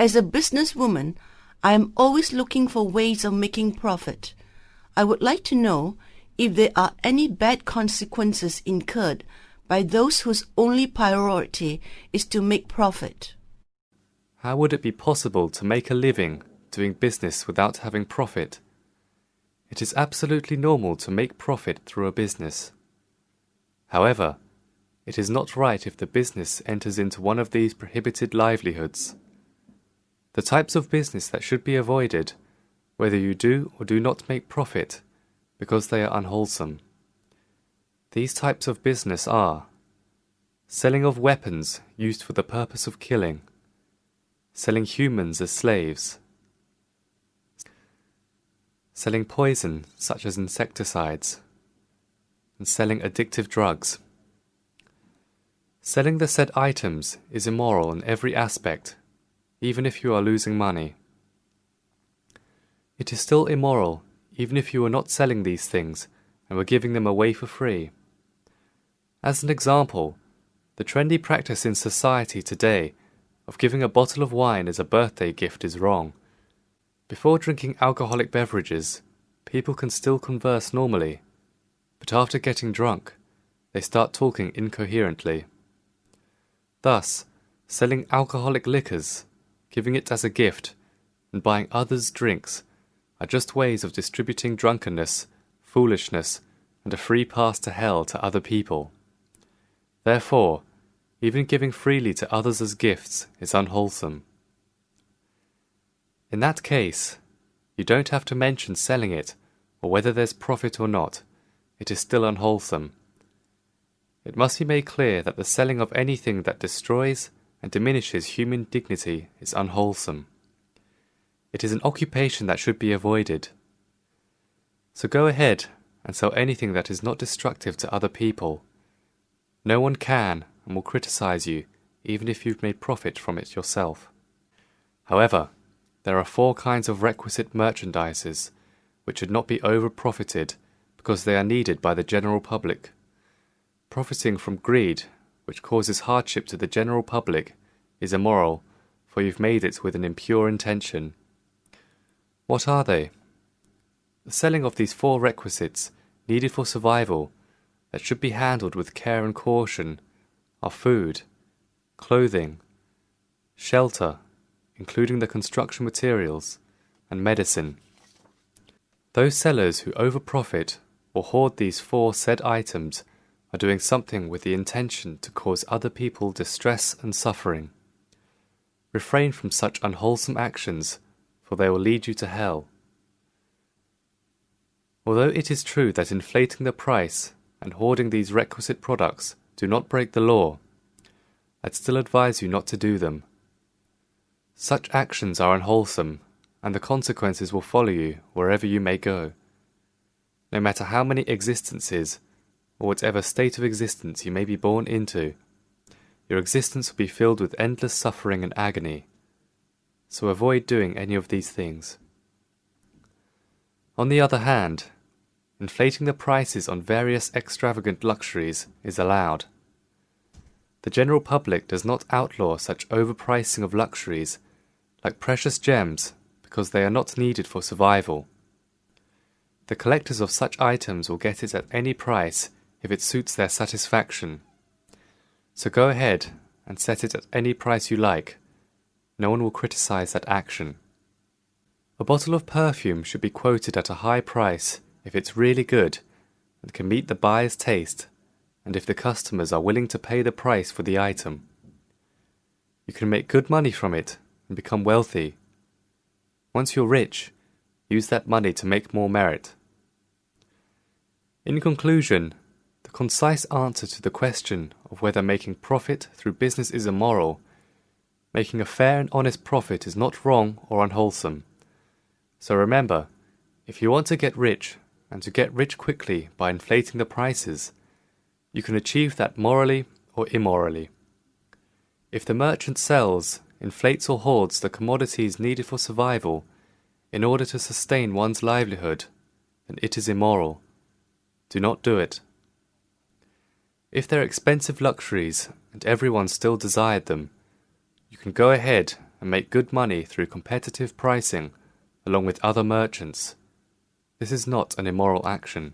As a businesswoman, I am always looking for ways of making profit. I would like to know if there are any bad consequences incurred by those whose only priority is to make profit. How would it be possible to make a living doing business without having profit? It is absolutely normal to make profit through a business. However, it is not right if the business enters into one of these prohibited livelihoods. The types of business that should be avoided, whether you do or do not make profit, because they are unwholesome. These types of business are selling of weapons used for the purpose of killing, selling humans as slaves, selling poison such as insecticides, and selling addictive drugs. Selling the said items is immoral in every aspect, even if you are losing money. It is still immoral even if you were not selling these things and were giving them away for free. As an example, the trendy practice in society today of giving a bottle of wine as a birthday gift is wrong. Before drinking alcoholic beverages, people can still converse normally, but after getting drunk, they start talking incoherently. Thus, selling alcoholic liquors, giving it as a gift, and buying others' drinks are just ways of distributing drunkenness, foolishness, and a free pass to hell to other people. Therefore, even giving freely to others as gifts is unwholesome. In that case, you don't have to mention selling it, or whether there's profit or not. It is still unwholesome. It must be made clear that the selling of anything that destroys and diminishes human dignity is unwholesome. It is an occupation that should be avoided. So go ahead and sell anything that is not destructive to other people. No one can and will criticize you, even if you've made profit from it yourself. However, there are 4 kinds of requisite merchandises which should not be over-profited because they are needed by the general public. Profiting from greed, which causes hardship to the general public, is immoral, for you've made it with an impure intention. What are they? The selling of these 4 requisites needed for survival that should be handled with care and caution are food, clothing, shelter, including the construction materials, and medicine. Those sellers who over-profit or hoard these 4 said items are doing something with the intention to cause other people distress and suffering. Refrain from such unwholesome actions, for they will lead you to hell. Although it is true that inflating the price and hoarding these requisite products do not break the law, I'd still advise you not to do them. Such actions are unwholesome, and the consequences will follow you wherever you may go. No matter how many existences, or whatever state of existence you may be born into, your existence will be filled with endless suffering and agony. So avoid doing any of these things. On the other hand, inflating the prices on various extravagant luxuries is allowed. The general public does not outlaw such overpricing of luxuries, like precious gems, because they are not needed for survival. The collectors of such items will get it at any price if it suits their satisfaction. So go ahead and set it at any price you like. No one will criticize that action. A bottle of perfume should be quoted at a high price if it's really good and can meet the buyer's taste, and if the customers are willing to pay the price for the item. You can make good money from it and become wealthy. Once you're rich, use that money to make more merit. In conclusion, the concise answer to the question of whether making profit through business is immoral, making a fair and honest profit is not wrong or unwholesome. So remember, if you want to get rich, and to get rich quickly by inflating the prices, you can achieve that morally or immorally. If the merchant sells, inflates or hoards the commodities needed for survival in order to sustain one's livelihood, then it is immoral. Do not do it. If they're expensive luxuries and everyone still desired them, you can go ahead and make good money through competitive pricing along with other merchants. This is not an immoral action.